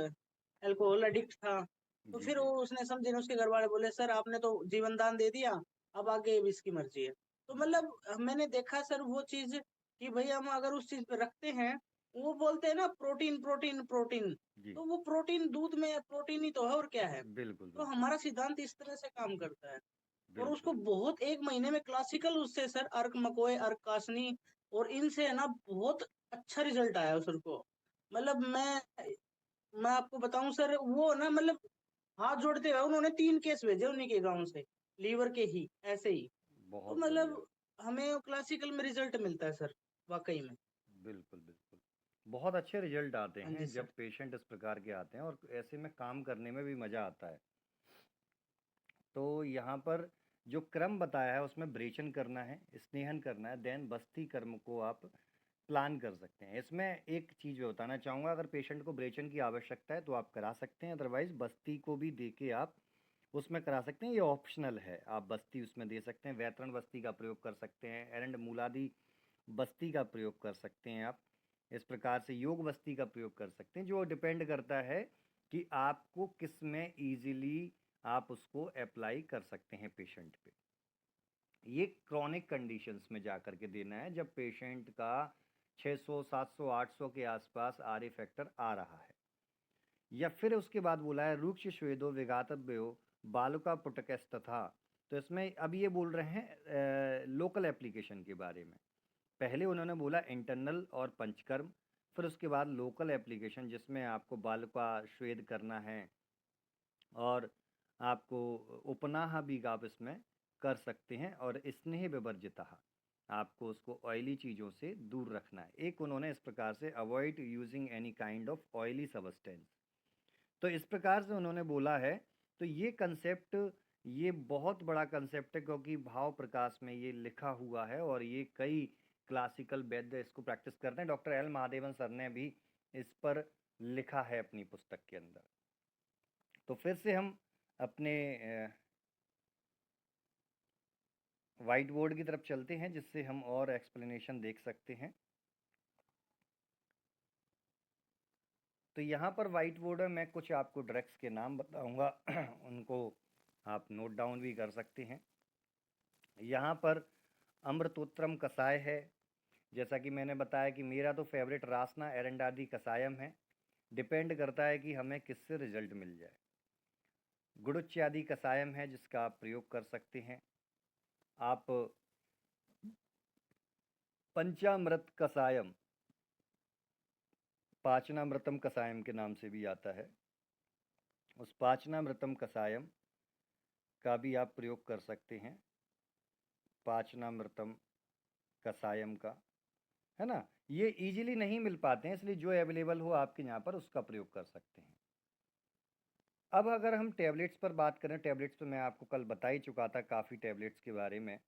अल्कोहल एडिक्ट था। तो जी फिर जी। वो उसने समझे ना, उसके घर वाले बोले सर आपने तो जीवन दान दे दिया, अब आगे अब इसकी मर्जी है। तो मतलब मैंने देखा सर वो चीज कि भाई हम अगर उस चीज पे रखते हैं, वो बोलते हैं ना प्रोटीन प्रोटीन प्रोटीन, जी। तो वो प्रोटीन दूध में प्रोटीन ही तो है और क्या है। बिल्कुल तो बिल्कुल। हमारा सिद्धांत इस तरह से काम करता है। और बिल्कुल। उसको बहुत 1 महीने में क्लासिकल उससे सर अर्क मकोए, अर्क कासनी और इनसे है ना बहुत अच्छा रिजल्ट आया सर को। मतलब मैं आपको बताऊं सर, वो ना मतलब हाथ जोड़ते हुए उन्होंने 3 केस भेजे उन्हीं के गांव से, लीवर के ही ऐसे ही। तो बहुत बढ़िया। मतलब हमें क्लासिकल में रिजल्ट मिलता है सर, वाकई में। बिल्कुल बिल्कुल। बहुत अच्छे रिजल्ट आते हाँ हैं जी जब सर। पेशेंट इस प्रकार के आते हैं, और ऐसे में काम करने में भी मज़ा आता है। तो यहाँ पर जो क्रम बताया है उसमें ब्रेचन करना है, स्नेहन करना है, देन बस्ती कर्म को आप प्लान कर सकते हैं। इसमें एक चीज़ मैं बताना चाहूँगा, अगर पेशेंट को ब्रेचन की आवश्यकता है तो आप करा सकते हैं, अदरवाइज़ बस्ती को भी दे के आप उसमें करा सकते हैं। ये ऑप्शनल है, आप बस्ती उसमें दे सकते हैं, वैतरण बस्ती का प्रयोग कर सकते हैं, एरंड मूलादि बस्ती का प्रयोग कर सकते हैं आप। इस प्रकार से योग बस्ती का प्रयोग कर सकते हैं, जो डिपेंड करता है कि आपको किस में ईज़िली आप उसको अप्लाई कर सकते हैं पेशेंट पे। ये क्रॉनिक कंडीशंस में जा कर के देना है, जब पेशेंट का 600 700 800 के आसपास आर ए फैक्टर आ रहा है। या फिर उसके बाद बोला है रूक्ष श्वेदो विघातव्यो बालुका पुटकस्तथा। तो इसमें अब ये बोल रहे हैं लोकल एप्लीकेशन के बारे में। पहले उन्होंने बोला इंटरनल और पंचकर्म, फिर उसके बाद लोकल एप्लीकेशन जिसमें आपको बालुका श्वेद करना है, और आपको उपनाह भी आप इसमें कर सकते हैं, और स्नेह विवर्जिता, आपको उसको ऑयली चीज़ों से दूर रखना है। एक उन्होंने इस प्रकार से avoid using any kind of oily substance, तो इस प्रकार से उन्होंने बोला है। तो ये कंसेप्ट, ये बहुत बड़ा कंसेप्ट है, क्योंकि भाव प्रकाश में ये लिखा हुआ है, और ये कई क्लासिकल वैद्य इसको प्रैक्टिस करते हैं। डॉक्टर एल महादेवन सर ने भी इस पर लिखा है अपनी पुस्तक के अंदर। तो फिर से हम अपने वाइट बोर्ड की तरफ चलते हैं, जिससे हम और एक्सप्लेनेशन देख सकते हैं। तो यहाँ पर वाइट बोर्ड में मैं कुछ आपको ड्रग्स के नाम बताऊंगा उनको आप नोट डाउन भी कर सकते हैं। यहाँ पर अमृतोत्तरम कषाय है। जैसा कि मैंने बताया कि मेरा तो फेवरेट रासना एरंडादी कषायम है। डिपेंड करता है कि हमें किससे रिजल्ट मिल जाए। गुड़ुच्यादि कषायम है जिसका आप प्रयोग कर सकते हैं। आप पंचामृत कषायम, पाचनामृतम कषायम के नाम से भी आता है, उस पाचनामृतम कषायम का भी आप प्रयोग कर सकते हैं। पाचनामृतम कषायम का, है ना, ये इजीली नहीं मिल पाते हैं, इसलिए जो अवेलेबल हो आपके यहाँ पर उसका प्रयोग कर सकते हैं। अब अगर हम टैबलेट्स पर बात करें, टैबलेट्स पर मैं आपको कल बता ही चुका था काफ़ी टैबलेट्स के बारे में,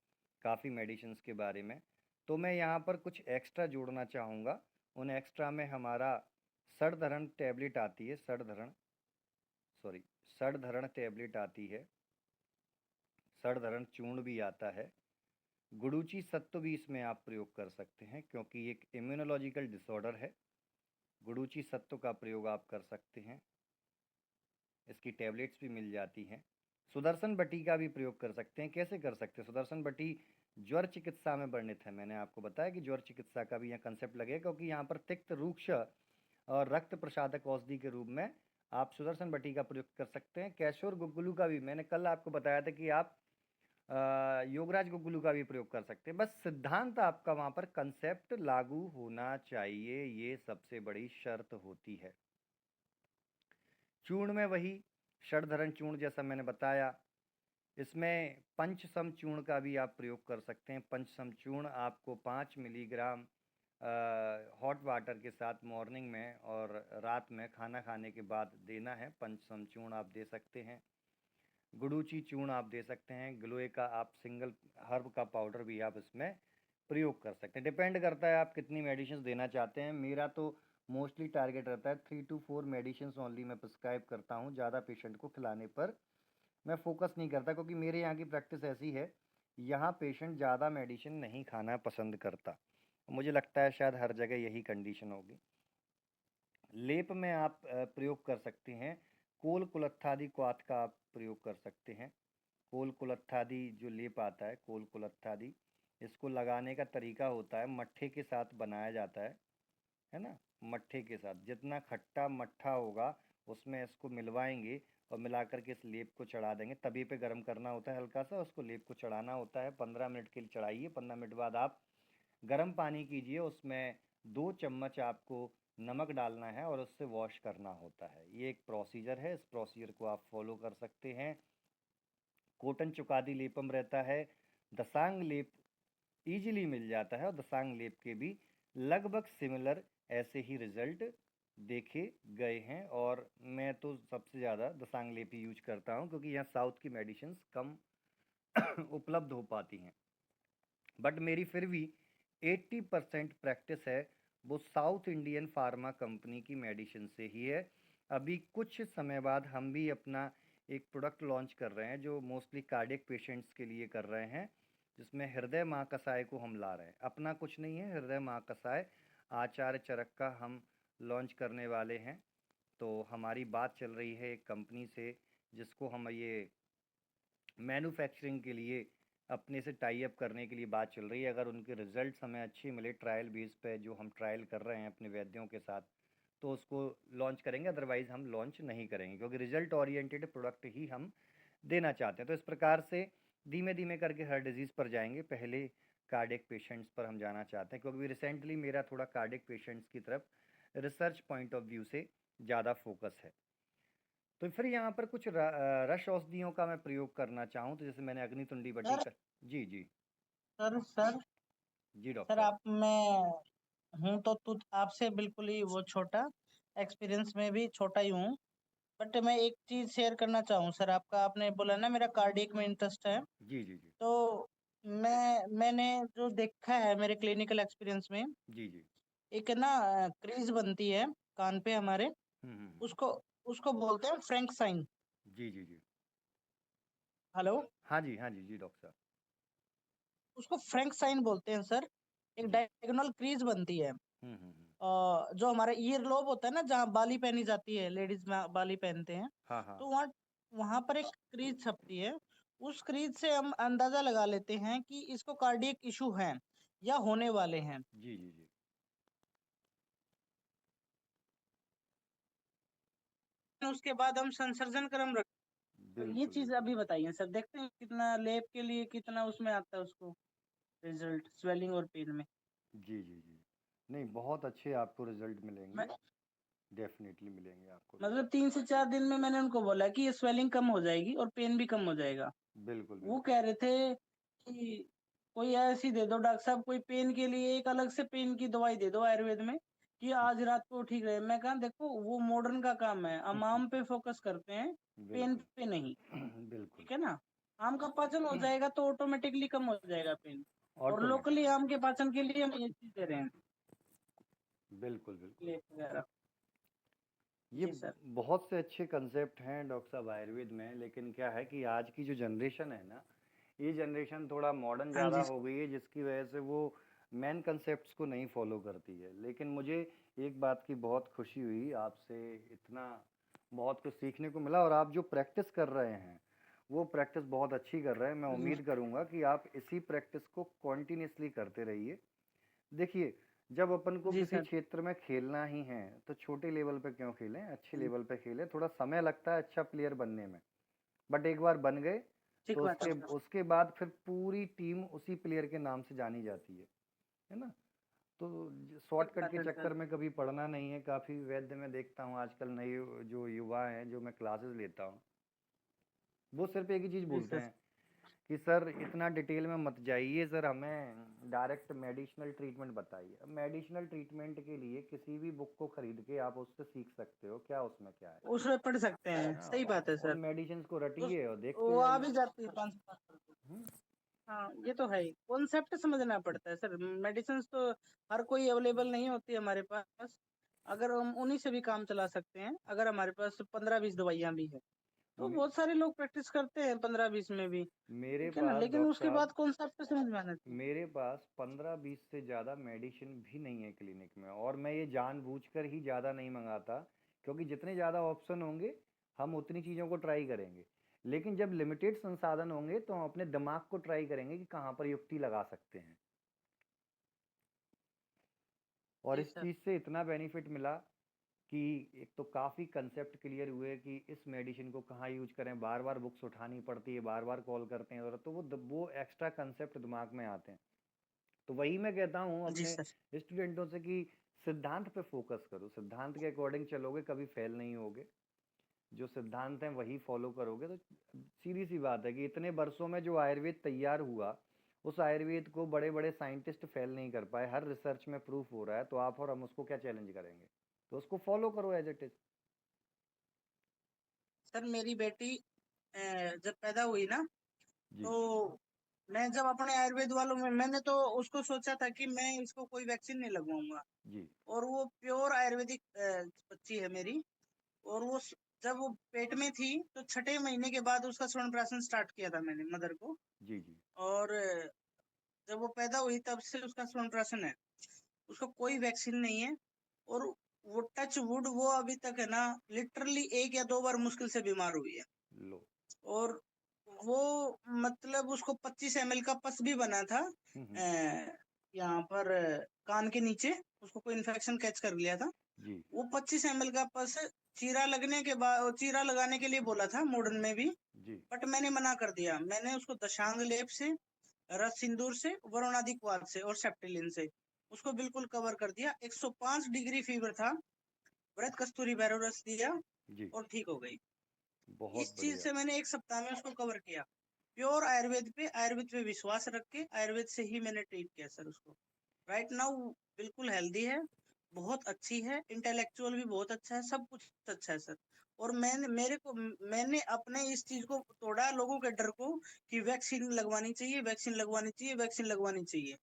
काफ़ी मेडिसिन्स के बारे में। तो मैं यहाँ पर कुछ एक्स्ट्रा जोड़ना चाहूँगा। उन एक्स्ट्रा में हमारा सड़धरण टैबलेट आती है, सड़धरण टैबलेट आती है, सड़धरण चूर्ण भी आता है, गुडुचि सत्व भी इसमें आप प्रयोग कर सकते हैं, क्योंकि एक इम्यूनोलॉजिकल डिसऑर्डर है। गुडुचि सत्व का प्रयोग आप कर सकते हैं, इसकी टैबलेट्स भी मिल जाती हैं। सुदर्शन बटी का भी प्रयोग कर सकते हैं। कैसे कर सकते हैं? सुदर्शन बटी ज्वर चिकित्सा में वर्णित है। मैंने आपको बताया कि ज्वर चिकित्सा का भी यहाँ कंसेप्ट लगेगा, क्योंकि यहाँ पर तिक्त, रूक्ष और रक्त प्रसादक औषधि के रूप में आप सुदर्शन बटी का प्रयोग कर सकते हैं। कैशोर गुग्गुलू का भी मैंने कल आपको बताया था कि आप योगराज गुगलू का भी प्रयोग कर सकते हैं। बस सिद्धांत आपका वहाँ पर कंसेप्ट लागू होना चाहिए, ये सबसे बड़ी शर्त होती है। चूर्ण में वही षडधरण चूर्ण जैसा मैंने बताया। इसमें पंचसम चूर्ण का भी आप प्रयोग कर सकते हैं। पंचसम चूर्ण आपको 5 मिलीग्राम हॉट वाटर के साथ मॉर्निंग में और रात में खाना खाने के बाद देना है। पंचसम चूर्ण आप दे सकते हैं। गुडूची चूर्ण आप दे सकते हैं। गिलोय का आप सिंगल हर्ब का पाउडर भी आप इसमें प्रयोग कर सकते हैं। डिपेंड करता है आप कितनी मेडिसिन देना चाहते हैं। मेरा तो मोस्टली टारगेट रहता है 3 to 4 मेडिसिन ओनली मैं प्रिस्क्राइब करता हूँ। ज़्यादा पेशेंट को खिलाने पर मैं फोकस नहीं करता, क्योंकि मेरे यहाँ की प्रैक्टिस ऐसी है, यहाँ पेशेंट ज़्यादा मेडिसिन नहीं खाना पसंद करता। मुझे लगता है शायद हर जगह यही कंडीशन होगी। लेप में आप प्रयोग कर सकते हैं। कोल कुलत्थादि क्वाथ का आप प्रयोग कर सकते हैं। कोल कुलत्थादि जो लेप आता है, कोल कुलत्थादि, इसको लगाने का तरीका होता है, मट्ठे के साथ बनाया जाता है ना। मट्ठे के साथ जितना खट्टा मट्ठा होगा उसमें इसको मिलवाएंगे और मिला करके इस लेप को चढ़ा देंगे। तवे पे गर्म करना होता है हल्का सा, उसको लेप को चढ़ाना होता है। 15 मिनट के लिए चढ़ाइए। 15 मिनट बाद आप गर्म पानी कीजिए, उसमें 2 चम्मच आपको नमक डालना है और उससे वॉश करना होता है। ये एक प्रोसीजर है, इस प्रोसीजर को आप फॉलो कर सकते हैं। कोटन चुकादी लेपम रहता है। दसांग लेप ईजिली मिल जाता है और दसांग लेप के भी लगभग सिमिलर ऐसे ही रिजल्ट देखे गए हैं। और मैं तो सबसे ज़्यादा दसांग लेप ही यूज करता हूँ, क्योंकि यहाँ साउथ की मेडिसिन कम उपलब्ध हो पाती हैं। बट मेरी फिर भी 80% प्रैक्टिस है वो साउथ इंडियन फार्मा कंपनी की मेडिसिन से ही है। अभी कुछ समय बाद हम भी अपना एक प्रोडक्ट लॉन्च कर रहे हैं, जो मोस्टली कार्डियक पेशेंट्स के लिए कर रहे हैं, जिसमें हृदय महाकसाय को हम ला रहे हैं। अपना कुछ नहीं है, हृदय महाकसाय आचार्य चरक का हम लॉन्च करने वाले हैं। तो हमारी बात चल रही है एक कंपनी से, जिसको हम ये मैन्युफैक्चरिंग के लिए अपने से टाई अप करने के लिए बात चल रही है। अगर उनके रिजल्ट्स हमें अच्छे मिले ट्रायल बेस पे, जो हम ट्रायल कर रहे हैं अपने वैद्यों के साथ, तो उसको लॉन्च करेंगे। अदरवाइज़ हम लॉन्च नहीं करेंगे, क्योंकि रिजल्ट ओरिएंटेड प्रोडक्ट ही हम देना चाहते हैं। तो इस प्रकार से धीमे धीमे करके हर डिजीज़ पर जाएंगे। पहले कार्डियक पेशेंट्स पर हम जाना चाहते हैं, क्योंकि रिसेंटली मेरा थोड़ा कार्डियक पेशेंट्स की तरफ रिसर्च पॉइंट ऑफ व्यू से ज़्यादा फोकस है। तो फिर यहाँ पर कुछ रस औषधियों का मैं प्रयोग करना चाहूँ, तो जैसे मैंने अग्नितुंडी बटी सर कर। जी जी। सर सर जी डॉक्टर सर साहब। आप मैं हूँ तो आपसे बिल्कुल ही वो छोटा एक्सपीरियंस में भी छोटा ही हूँ। बट मैं एक चीज शेयर करना चाहूँ सर। आपका आपने बोला ना मेरा कार्डियक में इंटरेस्ट है। जी जी जी। तो मैंने जो देखा है मेरे क्लिनिकल एक्सपीरियंस में, जी जी। एक ना क्रीज बनती है कान पे हमारे। हम्म। उसको उसको बोलते हैं फ्रैंक साइन। जी जी जी। हेलो। हाँ जी हाँ जी जी डॉक्टर साहब। उसको फ्रैंक साइन बोलते हैं सर। एक जी। डायगोनल क्रीज बनती है। हम्म। जो हमारा ईयर लोब होता है ना, जहाँ बाली पहनी जाती है, लेडीज में बाली पहनते हैं। हाँ हाँ। तो वहाँ वहां पर एक क्रीज छपती है। उस क्रीज से हम अंदाजा लगा लेते हैं कि इसको कार्डियक इशू है या होने वाले हैं। जी जी जी। उसके बाद हम संसर्जन क्रम रख। ये बिल्कुल चीज बिल्कुल। अभी बताइए सर, देखते हैं कितना लेप के लिए कितना उसमें आता है उसको रिजल्ट स्वेलिंग और पेन में। जी जी जी। नहीं, बहुत अच्छे आपको रिजल्ट मैं मिलेंगे। डेफिनेटली मिलेंगे आपको मतलब रिजल्ट। 3 से 4 दिन में मैंने उनको बोला कि ये स्वेलिंग कम हो जाएगी और पेन भी कम हो जाएगा। बिल्कुल वो बिल्कुल। कह रहे थे कि कोई ऐसी दे दो डॉक्टर साहब, कोई पेन के लिए एक अलग से पेन की दवाई दे दो आयुर्वेद में, कि आज रात को ठीक रहे। मैं कहा देखो वो मॉडर्न का काम है, हम आम पे फोकस करते हैं, पेन बिल्कुल पे नहीं। बिल्कुल। ठीक है ना। आम का पाचन हो जाएगा तो ऑटोमेटिकली कम हो जाएगा पेन। और लोकली ऑटोमेटिक। आम के पाचन के लिए हम ये चीज दे रहे हैं, बिल्कुल बिल्कुल। लेप वगैरह। ये जी सर। बहुत से अच्छे कंसेप्ट हैं डॉक्टर साहब आयुर्वेद में, लेकिन क्या है कि आज की जो जनरेशन है ना, ये जनरेशन थोड़ा मॉडर्न हाँ ज़्यादा जी हो गई है, जिसकी वजह से वो मेन कंसेप्ट्स को नहीं फॉलो करती है। लेकिन मुझे एक बात की बहुत खुशी हुई, आपसे इतना बहुत कुछ सीखने को मिला। और आप जो प्रैक्टिस कर रहे हैं वो प्रैक्टिस बहुत अच्छी कर रहे हैं। मैं जी उम्मीद करूँगा कि आप इसी प्रैक्टिस को कॉन्टिन्यूसली करते रहिए। देखिए, जब अपन को जी किसी सर। क्षेत्र में खेलना ही है तो छोटे लेवल पे क्यों खेलें, अच्छे हाँ लेवल पे खेलें। थोड़ा समय लगता है अच्छा प्लेयर बनने में, बट एक बार बन गए ठीक तो बात है उसके सर। उसके बाद फिर पूरी टीम उसी प्लेयर के नाम से जानी जाती है ना? तो ठीक शॉर्टकट बात के है सर। चक्कर में कभी पढ़ना नहीं है। काफ़ी वैद्य मैं देखता हूँ आजकल नए जो युवा हैं, जो मैं क्लासेस लेता हूँ, वो सिर्फ एक ही चीज़ जी बोलते सर। हैं कि सर इतना डिटेल में मत जाइए, सर हमें डायरेक्ट मेडिसिनल ट्रीटमेंट बताइए। अब मेडिसिनल ट्रीटमेंट के लिए किसी भी बुक को खरीद के आप उससे सीख सकते हो क्या उसमें क्या है। उसमें पढ़ सकते हैं, हाँ, सही बात है उन सर। मेडिसिन को उस रटिए और देखते वो आ भी जाइए। जाती है 5 से 7%। हम्म, हाँ, ये तो है ही, कॉन्सेप्ट समझना पड़ता है सर। मेडिसिन तो हर कोई अवेलेबल नहीं होती हमारे पास। अगर हम उन्हीं से भी काम चला सकते हैं, अगर हमारे पास 15-20 दवाइयाँ भी है, तो मे- बहुत सारे लोग प्रैक्टिस करते हैं 15-20 में भी। मेरे ठीक है ना, पास लेकिन डॉक्टर उसके साहब, बाद कॉन्सेप्ट समझ में आना चाहिए। मेरे पास 15-20 से ज़्यादा मेडिसिन भी नहीं है क्लिनिक में, और मैं ये जानबूझकर ही ज़्यादा नहीं मंगाता, क्योंकि जितने ज़्यादा ऑप्शन होंगे हम उतनी चीज़ों को ट्राई करेंगे। लेकिन जब लिमिटेड संसाधन होंगे तो हम अपने दिमाग को ट्राई करेंगे कि कहाँ पर युक्ति लगा सकते हैं। और जी इस सर। चीज़ से इतना बेनिफिट मिला कि एक तो काफ़ी कंसेप्ट क्लियर हुए कि इस मेडिसिन को कहाँ यूज करें, बार बार बुक्स उठानी पड़ती है, बार बार कॉल करते हैं, और तो वो एक्स्ट्रा कंसेप्ट दिमाग में आते हैं। तो वही मैं कहता हूँ जी अपने सर। स्टूडेंटों से कि सिद्धांत पे फोकस करो, सिद्धांत के अकॉर्डिंग चलोगे कभी फेल नहीं होगे। जो सिद्धांत हैं वही फॉलो करोगे तो सीधी सी बात है कि इतने वर्षों में जो आयुर्वेद तैयार हुआ, उस आयुर्वेद को बड़े बड़े साइंटिस्ट फेल नहीं कर पाए। हर रिसर्च में प्रूफ हो रहा है, तो आप और हम उसको क्या चैलेंज करेंगे? तो उसको फॉलो करो एज इट इज। सर मेरी बेटी जब पैदा हुई ना, जी तो मैं जब अपने आयुर्वेद वालों में, मैंने तो उसको सोचा था कि मैं इसको कोई वैक्सीन नहीं लगवाऊंगा। जी और वो प्योर आयुर्वेदिक बच्ची है मेरी। और जब वो पेट में थी, तो 6 महीने के बाद उसका स्वर्ण प्राशन स्टार्ट किया था मैंने, मदर को। जी जी और जब वो पैदा हुई तब से उसका स्वर्ण प्राशन है। उसका कोई वैक्सीन नहीं है। और वो टच वुड, वो अभी तक है ना, लिटरली 1 या 2 बार मुश्किल से बीमार हुई है। लो। और वो मतलब उसको 25 ml का पस भी बना था हम्म। यहाँ पर कान के नीचे। उसको कोई इन्फेक्शन कैच कर लिया था। जी वो 25 ml का पस चीरा लगने के बाद, चीरा लगाने के लिए बोला था मॉडर्न में भी। जी बट मैंने मना कर दिया। मैंने उसको दशांग लेप से, रस सिंदूर से, वरुणादि क्वाथ से और सेप्टिलिन से उसको बिल्कुल कवर कर दिया। 105 डिग्री फीवर था, व्रत कस्तूरी भैरव रस दिया जी। और ठीक हो गई। बहुत इस चीज बढ़िया। से मैंने 1 सप्ताह में उसको कवर किया। प्योर आयुर्वेद पे विश्वास रख के आयुर्वेद से ही मैंने ट्रीट किया सर उसको। राइट नाउ बिल्कुल हेल्दी है, बहुत अच्छी है, इंटेलेक्चुअल भी बहुत अच्छा है, सब कुछ अच्छा है सर। और मैंने अपने इस चीज को तोड़ा, लोगों के डर को, कि वैक्सीन लगवानी चाहिए, वैक्सीन लगवानी चाहिए, वैक्सीन लगवानी चाहिए।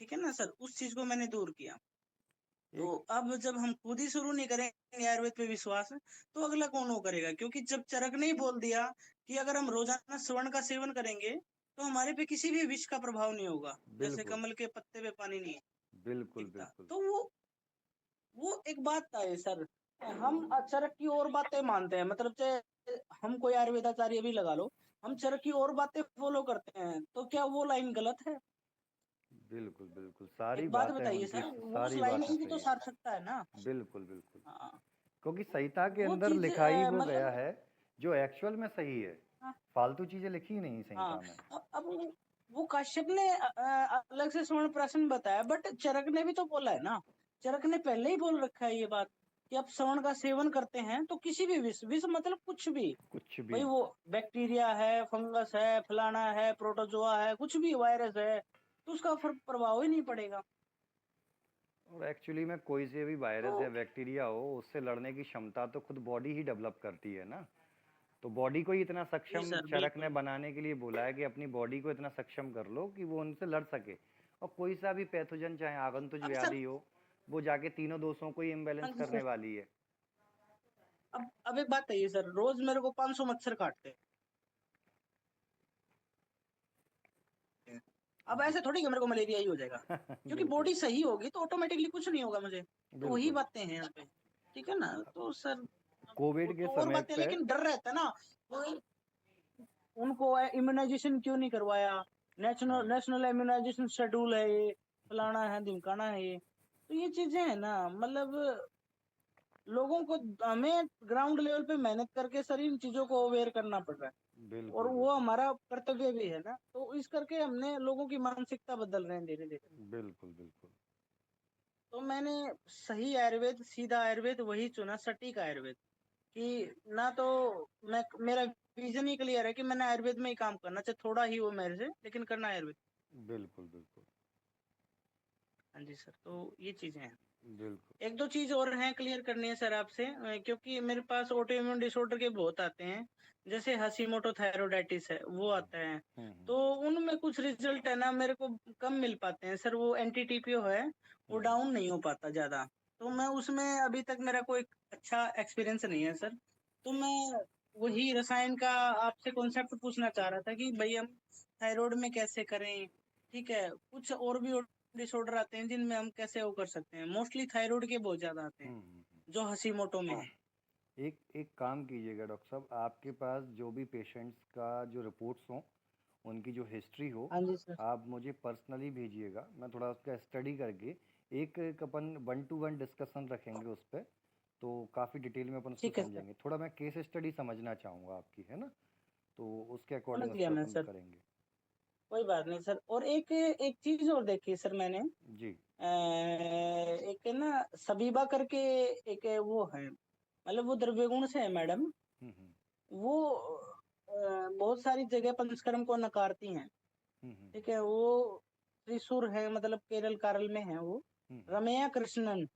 ठीक है ना सर, उस चीज को मैंने दूर किया। तो एक अब जब हम खुद ही शुरू नहीं करेंगे आयुर्वेद पे विश्वास, तो अगला कौन वो करेगा? क्योंकि जब चरक ने ही बोल दिया कि अगर हम रोजाना स्वर्ण का सेवन करेंगे, तो हमारे पे किसी भी विष का प्रभाव नहीं होगा, जैसे बिल्कुल कमल के पत्ते पे पानी नहीं बिल्कुल टिकता। बिल्कुल। तो वो एक बात है सर। हम चरक की और बातें मानते हैं, मतलब चाहे हम कोई आयुर्वेदाचार्य भी लगा लो, हम चरक की और बातें फॉलो करते हैं, तो क्या वो लाइन गलत है? बिल्कुल बिल्कुल, सारी एक बात बातें बताइए उनकी सर, वो उस सारी लाइन बातें की भी तो सही है। सार्थकता है ना। बिल्कुल बिल्कुल। हाँ, क्योंकि संहिता के वो अंदर चीज लिखाई वो गया मतलब। है जो एक्चुअल में सही है। हाँ। फालतू चीजें लिखी ही नहीं हाँ, संहिता में। अब वो कश्यप ने अलग से स्वर्ण प्राशन बताया, बट चरक ने भी तो बोला है ना। चरक ने पहले ही बोल रखा है ये बात, कि आप स्वर्ण का सेवन करते हैं तो किसी भी विष, विष मतलब कुछ भी, कुछ भी। भाई वो बैक्टीरिया है, फंगस है, फलाना है, प्रोटोजोआ है, कुछ भी वायरस है, तो उसका प्रभाव ही नहीं पड़ेगा। और एक्चुअली में कोई से भी तो वायरस या बैक्टीरिया हो, उससे लड़ने की क्षमता तो खुद बॉडी ही डेवलप करती है ना। तो बॉडी को ही इतना जी सक्षम सर, चरक ने बिल्कुल। बनाने के लिए बोला है कि अपनी बॉडी को इतना सक्षम कर लो कि वो उनसे लड़ सके। और कोई सा भी पैथोजन, चाहे आगंतुक अब सर। व्याधि हो, वो जाके तीनों दोषों को ही हाँ इम्बैलेंस जी करने सर। वाली है। अब एक बात है सर, रोज मेरे को 500 मच्छर काटते हैं। अब जी। ऐसे थोड़ी कि मेरे को मलेरिया ही हो जाएगा। क्योंकि बिल्कुल बॉडी सही होगी तो ऑटोमेटिकली कुछ नहीं होगा मुझे। तो वही बिल्कुल। बातें हैं यहाँ पे। ठीक है ना, तो सर वो कोविड के तो और समय बातें, पे। लेकिन डर रहता है ना। वो उनको इम्यूनाइजेशन क्यों नहीं करवाया? हाँ, नेशनल इम्यूनाइजेशन शेड्यूल है ये, फलाना है, ढिमकाना है ये। तो ये चीजें है ना, मतलब लोगों को हमें ग्राउंड लेवल पे मेहनत करके सर इन चीजों को अवेयर करना पड़ रहा है, और बिल्कुल वो बिल्कुल हमारा कर्तव्य भी है ना, तो इस करके हमने लोगों की मानसिकता बदल रहे हैं धीरे धीरे। बिल्कुल बिल्कुल। तो मैंने सही आयुर्वेद, सीधा आयुर्वेद वही चुना, सटीक आयुर्वेद, कि ना तो मैं, मेरा विजन ही क्लियर है कि मैंने आयुर्वेद में ही काम करना, चाहे थोड़ा ही हो मेरे से, लेकिन करना आयुर्वेद। बिल्कुल बिल्कुल हाँ जी सर, तो ये चीजें हैं। बिल्कुल। एक दो चीज और हैं क्लियर करनी है सर आपसे, क्योंकि मेरे पास ऑटोइम्यून डिसऑर्डर के बहुत आते हैं, जैसे हशीमोटो थायरोइडाइटिस है वो आता है, तो उनमें कुछ रिजल्ट है ना मेरे को कम मिल पाते हैं सर, वो एंटी-टीपीओ है, वो डाउन नहीं हो पाता ज्यादा, तो मैं उसमें अभी तक मेरा कोई अच्छा एक्सपीरियंस नहीं है सर। तो मैं वही रसायन का आपसे कॉन्सेप्ट पूछना चाह रहा था कि भाई हम थायराइड में कैसे करें, ठीक है, कुछ और भी डिसऑर्डर आते हैं जिनमें हम कैसे वो कर सकते हैं, मोस्टली थायराइड के बहुत ज्यादा आते हैं जो हशीमोटो में है। एक एक काम कीजिएगा डॉक्टर साहब, आपके पास जो भी पेशेंट्स का जो रिपोर्ट्स हों, उनकी जो हिस्ट्री हो, हाँ जी सर। आप मुझे पर्सनली भेजिएगा, मैं थोड़ा उसका स्टडी करके एक अपन 1-to-1 डिस्कशन रखेंगे उस पर, तो काफ़ी डिटेल में अपन उसको ठीक है सर, समझेंगे। थोड़ा मैं केस स्टडी समझना चाहूँगा आपकी, है ना, तो उसके समझ अकॉर्डिंग उस गया पर मैं अपन सर, करेंगे। कोई बात नहीं सर। और एक एक चीज और देखी सर मैंने, जी। एक है ना सबीबा करके, एक वो है, मतलब वो द्रव्य गुण से है मैडम, हम्म। वो बहुत सारी जगह पंचकर्म को नकारती हैं, हम्म। ठीक है, वो त्रिशूर है, मतलब केरल कारल में है वो, हम्म। रमैया कृष्णन,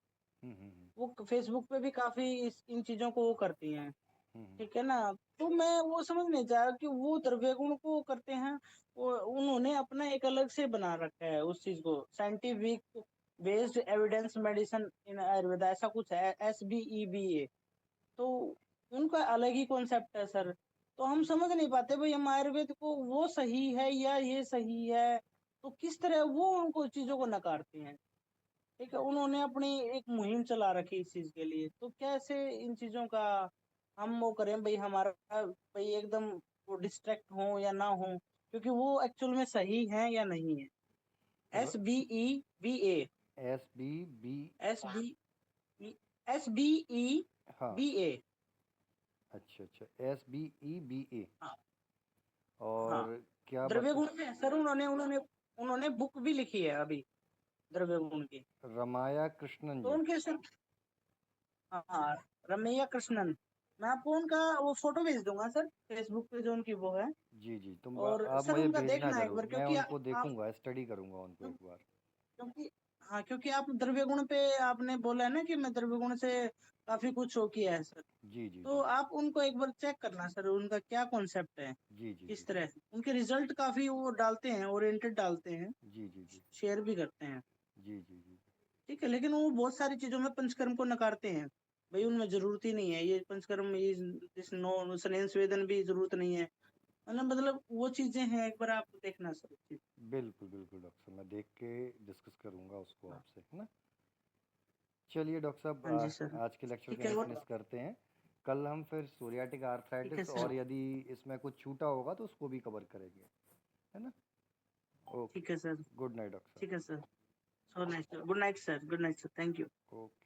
हम्म। वो फेसबुक पे भी काफी इन चीजों को वो करती हैं, हम्म। ठीक है ना। तो मैं वो समझ नहीं चाह रहा कि वो द्रव्य गुण को करते हैं, वो उन्होंने अपना एक अलग से बना रखा है उस चीज को, scientific based evidence medicine in Ayurveda, ऐसा कुछ है, SBEBA, तो उनका अलग ही कॉन्सेप्ट है सर। तो हम समझ नहीं पाते भाई हम आयुर्वेद को वो सही है या ये सही है, तो किस तरह वो उनको चीजों को नकारते हैं, ठीक है, उन्होंने अपनी एक मुहिम चला रखी इस चीज के लिए, तो कैसे इन चीजों का हम वो करें भाई, हमारा भाई एकदम वो डिस्ट्रैक्ट हो या ना हो, क्योंकि वो एक्चुअल में सही है या नहीं है। SBEBA, SBB। SB SBEBA। हाँ। अच्छा अच्छा, SBEBA। हाँ हाँ, और क्या द्रव्य बता। गुण में है सर, उन्होंने उन्होंने उन्होंने बुक भी लिखी है अभी द्रव्य गुण की, रमाया कृष्णन तो जी। उनके सर, हाँ, रमैया कृष्णन, मैं आपको उनका वो फोटो भेज दूंगा सर, फेसबुक पे जो उनकी वो है। जी जी, और आप सर मुझे उनका भेजना देखना एक ज़रूर, बार, मैं क्योंकि उनको आप, देखूंगा, स्टडी करूंगा उनको एक बार। क्योंकि हाँ, क्योंकि आप द्रव्य गुण पे आपने बोला है ना कि मैं द्रव्य गुण से काफी कुछ हो किया है सर, जी जी तो जी। आप उनको एक बार चेक करना सर, उनका क्या कॉन्सेप्ट है, जी जी किस जी। तरह उनके रिजल्ट काफी वो डालते हैं, ओरिएंटेड डालते हैं, जी जी जी। शेयर भी करते हैं, जी जी जी। ठीक है, लेकिन वो बहुत सारी चीजों में पंचकर्म को नकारते हैं, भाई उनमें जरूरत ही नहीं है ये पंचकर्म, ये इस नो स्नेन स्वेदन भी जरूरत नहीं है, मतलब वो चीजें हैं, एक बार आप देखना सर चीज। बिल्कुल बिल्कुल डॉक्टर साहब, मैं देख के डिस्कस करूंगा उसको हाँ आपसे, है ना। चलिए डॉक्टर साहब, हाँ जी सर, आज के लेक्चर को ठीक है यहीं वो, फिनिश करते हैं। कल हम फिर सोरियाटिक ठीक है आर्थराइटिस, सर, और यदि इसमें कुछ छूटा होगा तो उसको भी कवर करेंगे, है ना। ओके। ठीक है सर, गुड नाइट डॉक्टर ठीक है साहब। Sir, so nice, good night sir, good night sir, thank you. Okay.